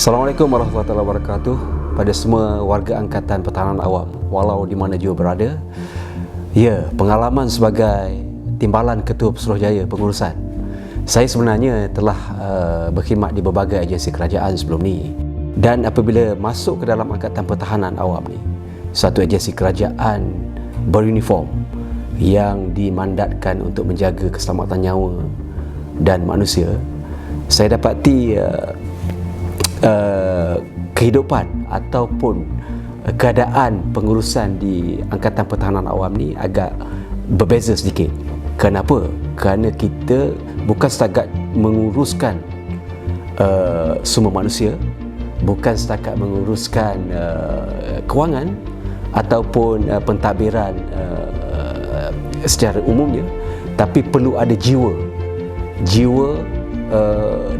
Assalamualaikum warahmatullahi wabarakatuh pada semua warga Angkatan Pertahanan Awam walau di mana jua berada. Ya, pengalaman sebagai Timbalan Ketua Pesuruhjaya Pengurusan. Saya sebenarnya telah berkhidmat di berbagai agensi kerajaan sebelum ni. Dan apabila masuk ke dalam Angkatan Pertahanan Awam ni, satu agensi kerajaan beruniform yang dimandatkan untuk menjaga keselamatan nyawa dan manusia, saya dapati kehidupan ataupun keadaan pengurusan di Angkatan Pertahanan Awam ni agak berbeza sedikit. Kenapa? Kerana kita bukan setakat menguruskan sumber manusia, bukan setakat menguruskan kewangan ataupun pentadbiran secara umumnya, tapi perlu ada jiwa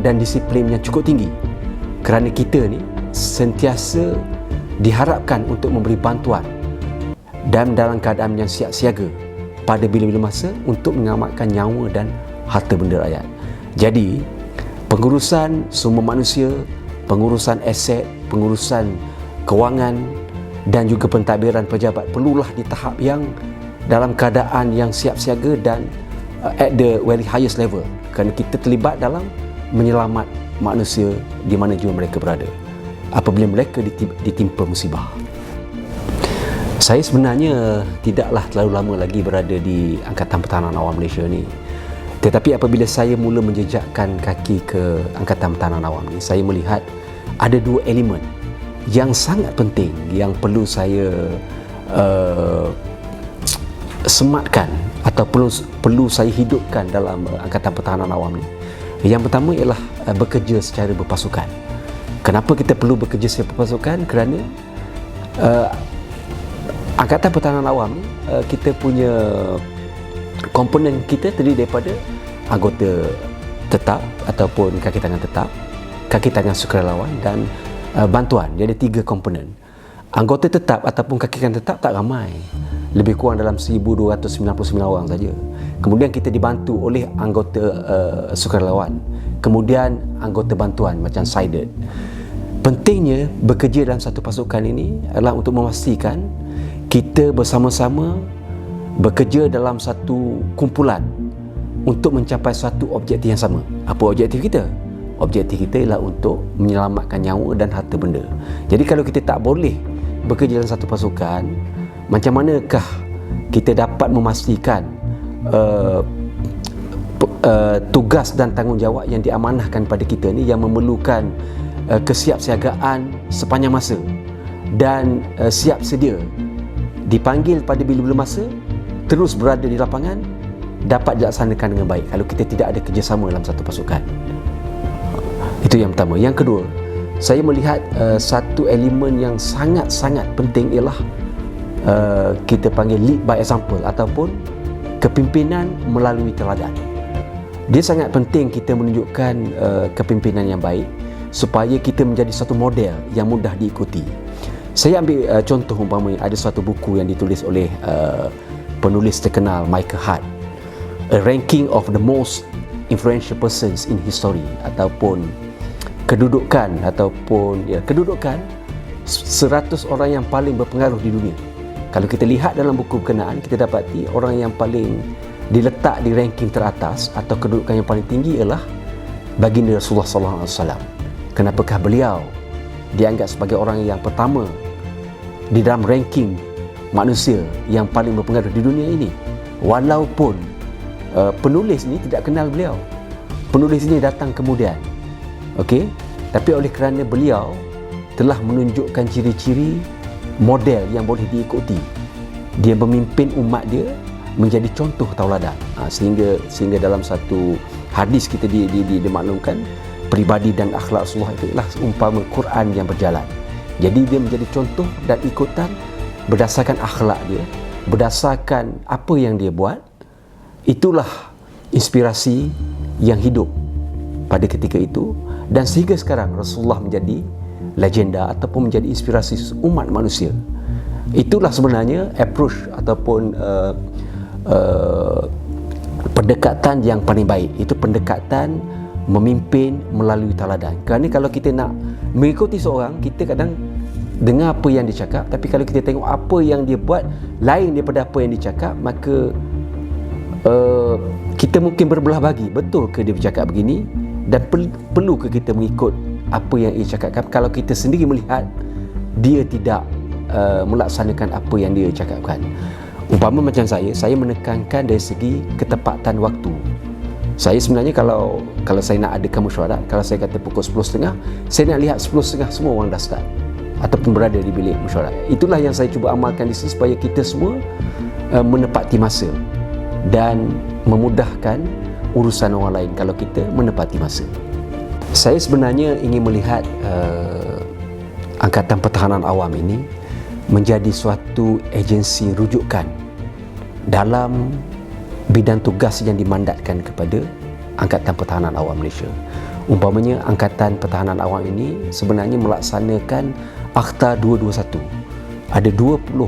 dan disiplin yang cukup tinggi. Kerana kita ni sentiasa diharapkan untuk memberi bantuan dan dalam keadaan yang siap siaga pada bila-bila masa untuk menyelamatkan nyawa dan harta benda rakyat. Jadi, pengurusan sumber manusia, pengurusan aset, pengurusan kewangan dan juga pentadbiran pejabat perlulah di tahap yang dalam keadaan yang siap siaga dan at the very highest level, kerana kita terlibat dalam menyelamat manusia di mana jua mereka berada apabila mereka ditimpa musibah. Saya sebenarnya tidaklah terlalu lama lagi berada di Angkatan Pertahanan Awam Malaysia ni, tetapi apabila saya mula menjejakkan kaki ke Angkatan Pertahanan Awam ni, saya melihat ada dua elemen yang sangat penting yang perlu saya sematkan atau perlu saya hidupkan dalam Angkatan Pertahanan Awam ni. Yang pertama ialah bekerja secara berpasukan. Kenapa kita perlu bekerja secara berpasukan? Kerana Angkatan Pertahanan Awam ni, kita punya komponen kita terdiri daripada anggota tetap ataupun kaki tangan tetap, kaki tangan sukarelawan dan bantuan. Jadi ada 3 komponen. Anggota tetap ataupun kaki tangan tetap tak ramai, lebih kurang dalam 1299 orang saja. Kemudian kita dibantu oleh anggota sukarelawan, kemudian anggota bantuan macam SIDED. Pentingnya bekerja dalam satu pasukan ini adalah untuk memastikan kita bersama-sama bekerja dalam satu kumpulan untuk mencapai satu objektif yang sama. Apa objektif kita? Objektif kita ialah untuk menyelamatkan nyawa dan harta benda. Jadi kalau kita tak boleh bekerja dalam satu pasukan, macam manakah kita dapat memastikan tugas dan tanggungjawab yang diamanahkan pada kita ni, yang memerlukan kesiapsiagaan sepanjang masa dan siap sedia dipanggil pada bila-bila masa, terus berada di lapangan, dapat dilaksanakan dengan baik kalau kita tidak ada kerjasama dalam satu pasukan. Itu yang pertama. Yang kedua, saya melihat satu elemen yang sangat-sangat penting ialah kita panggil lead by example ataupun kepimpinan melalui teladan. Dia sangat penting kita menunjukkan kepimpinan yang baik supaya kita menjadi satu model yang mudah diikuti. Saya ambil contoh umpamanya ada suatu buku yang ditulis oleh penulis terkenal Michael Hart, A Ranking of the Most Influential Persons in History, ataupun kedudukan 100 orang yang paling berpengaruh di dunia. Kalau kita lihat dalam buku berkenaan, kita dapati orang yang paling diletak di ranking teratas atau kedudukan yang paling tinggi ialah baginda Rasulullah SAW. Kenapakah beliau dianggap sebagai orang yang pertama di dalam ranking manusia yang paling berpengaruh di dunia ini? Walaupun penulis ini tidak kenal beliau. Penulis ini datang kemudian. Okey, tapi oleh kerana beliau telah menunjukkan ciri-ciri model yang boleh diikuti, dia memimpin umat dia menjadi contoh tauladan. Sehingga dalam satu hadis kita dimaklumkan peribadi dan akhlak Rasulullah itu adalah umpama Quran yang berjalan. Jadi dia menjadi contoh dan ikutan berdasarkan akhlak dia, berdasarkan apa yang dia buat. Itulah inspirasi yang hidup pada ketika itu, dan sehingga sekarang Rasulullah menjadi legenda ataupun menjadi inspirasi umat manusia. Itulah sebenarnya approach ataupun pendekatan yang paling baik. Itu pendekatan memimpin melalui teladan. Kerana kalau kita nak mengikuti seorang, kita kadang dengar apa yang dia cakap, tapi kalau kita tengok apa yang dia buat lain daripada apa yang dia cakap, maka kita mungkin berbelah bagi, betul ke dia bercakap begini, dan perlu ke kita mengikut apa yang dia cakapkan kalau kita sendiri melihat dia tidak melaksanakan apa yang dia cakapkan. Umpama macam saya menekankan dari segi ketepatan waktu. Saya sebenarnya kalau saya nak adakan mesyuarat, kalau saya kata pukul 10.30, saya nak lihat 10.30 semua orang dah start ataupun berada di bilik mesyuarat. Itulah yang saya cuba amalkan di sini supaya kita semua menepati masa dan memudahkan urusan orang lain kalau kita menepati masa. Saya sebenarnya ingin melihat Angkatan Pertahanan Awam ini menjadi suatu agensi rujukan dalam bidang tugas yang dimandatkan kepada Angkatan Pertahanan Awam Malaysia. Umpamanya Angkatan Pertahanan Awam ini sebenarnya melaksanakan Akhta 221. Ada 21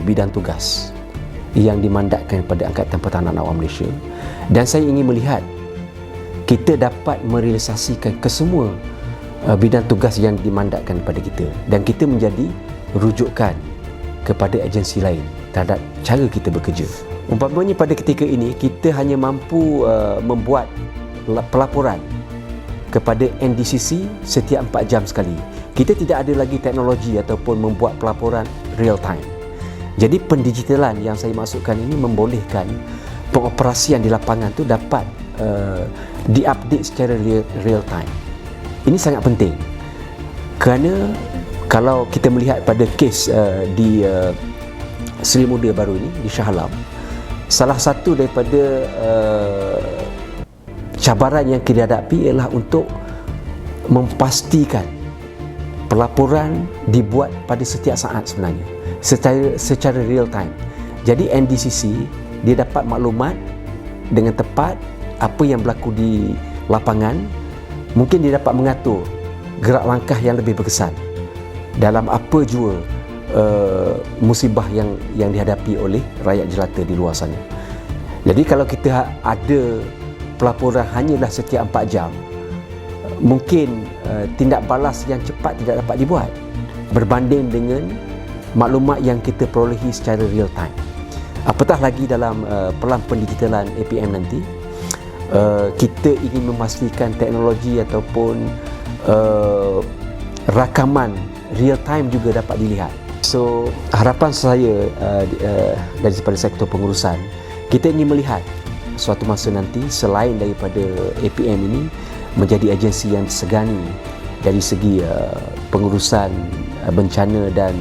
bidang tugas yang dimandatkan kepada Angkatan Pertahanan Awam Malaysia, dan saya ingin melihat kita dapat merealisasikan kesemua bidang tugas yang dimandatkan kepada kita, dan kita menjadi rujukan kepada agensi lain terhadap cara kita bekerja. Umpamanya pada ketika ini kita hanya mampu membuat pelaporan kepada NDCC setiap 4 jam sekali. Kita tidak ada lagi teknologi ataupun membuat pelaporan real time. Jadi pendigitalan yang saya maksudkan ini membolehkan pengoperasian di lapangan tu dapat diupdate secara real time. Ini sangat penting kerana kalau kita melihat pada kes di Seri Muda baru ini di Shah Alam, salah satu daripada cabaran yang kita hadapi ialah untuk memastikan pelaporan dibuat pada setiap saat sebenarnya secara real time. Jadi NDCC dia dapat maklumat dengan tepat apa yang berlaku di lapangan. Mungkin dia dapat mengatur gerak langkah yang lebih berkesan dalam apa jua musibah yang dihadapi oleh rakyat jelata di luar sana. Jadi kalau kita ada pelaporan hanyalah setiap 4 jam, mungkin tindak balas yang cepat tidak dapat dibuat berbanding dengan maklumat yang kita perolehi secara real time. Apatah lagi dalam pelan pendigitalan APM nanti, kita ingin memastikan teknologi ataupun rakaman real time juga dapat dilihat. So harapan saya daripada sektor pengurusan, kita ingin melihat suatu masa nanti selain daripada APM ini menjadi agensi yang disegani dari segi pengurusan bencana dan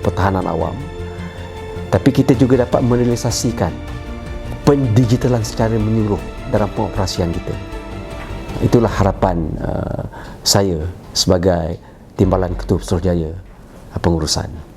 pertahanan awam, tapi kita juga dapat merealisasikan pendigitalan secara menyeluruh dalam pengoperasian kita. Itulah harapan saya sebagai Timbalan Ketua Pesuruhjaya Pengurusan.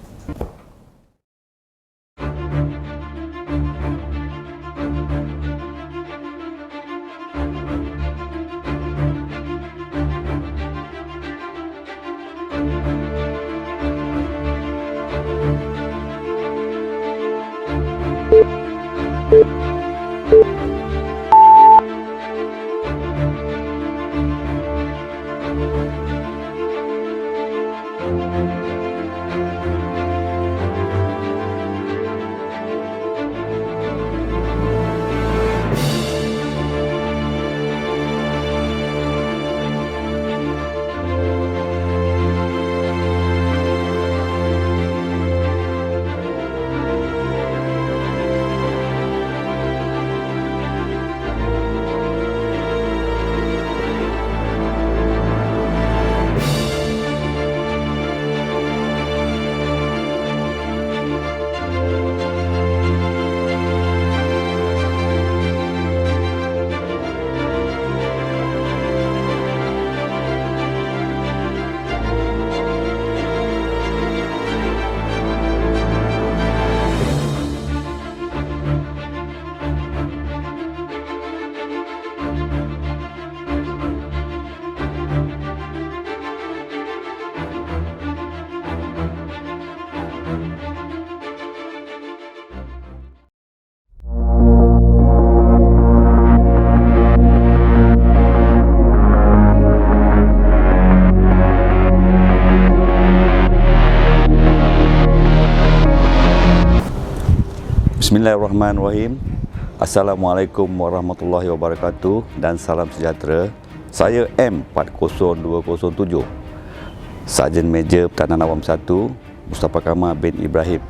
Bismillahirrahmanirrahim. Assalamualaikum warahmatullahi wabarakatuh dan salam sejahtera. Saya M40207, Sarjan Major Pertahanan Awam 1, Mustafa Kamal bin Ibrahim.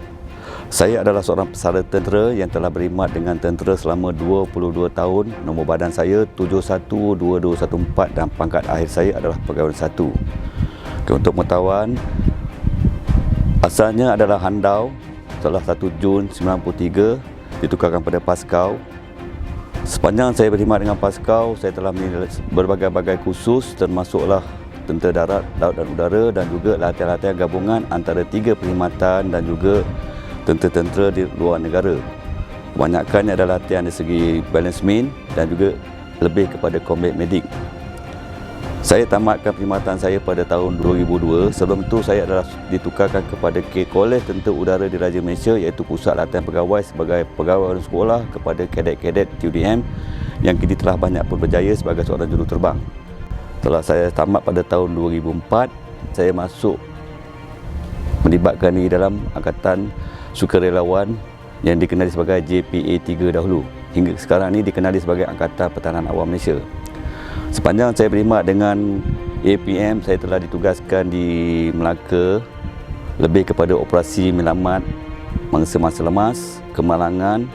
Saya adalah seorang pesara tentera yang telah berkhidmat dengan tentera selama 22 tahun. Nombor badan saya 712214 dan pangkat akhir saya adalah Pegawai 1. Untuk pengetahuan, asalnya adalah Handau, setelah 1 Jun 93 ditukarkan pada Paskau. Sepanjang saya berkhidmat dengan Paskau, saya telah menilai berbagai-bagai kursus, termasuklah tentera darat, laut dan udara, dan juga latihan-latihan gabungan antara 3 perkhidmatan dan juga tentera-tentera di luar negara. Kebanyakannya adalah latihan dari segi balance mean dan juga lebih kepada combat medic. Saya tamatkan perkhidmatan saya pada tahun 2002. Sebelum itu saya adalah ditukarkan kepada Kolej Tentera Udara Diraja Malaysia, iaitu Pusat Latihan Pegawai sebagai pegawai sekolah kepada kadet-kadet TUDM yang kini telah banyak pun berjaya sebagai seorang juruterbang. Setelah saya tamat pada tahun 2004, saya masuk melibatkan diri dalam Angkatan Sukarelawan yang dikenali sebagai JPA 3 dahulu. Hingga sekarang ini dikenali sebagai Angkatan Pertahanan Awam Malaysia. Sepanjang saya berkhidmat dengan APM, saya telah ditugaskan di Melaka lebih kepada operasi menyelamat mangsa-mangsa lemas, kemalangan,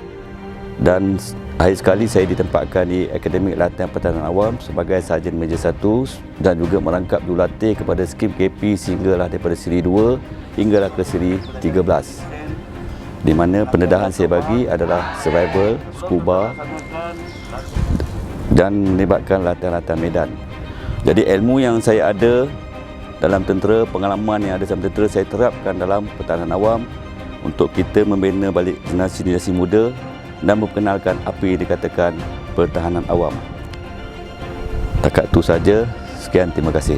dan akhir sekali saya ditempatkan di Akademik Latihan Pertahanan Awam sebagai Sarjan Major 1 dan juga merangkap jurulatih kepada skim KP sehinggalah daripada siri 2 hinggalah ke siri 13. Di mana pendedahan saya bagi adalah survival, scuba dan melibatkan latihan-latihan medan. Jadi ilmu yang saya ada dalam tentera, pengalaman yang ada dalam tentera, saya terapkan dalam pertahanan awam untuk kita membina balik generasi-generasi muda dan memperkenalkan apa yang dikatakan pertahanan awam. Takat itu saja. Sekian, terima kasih.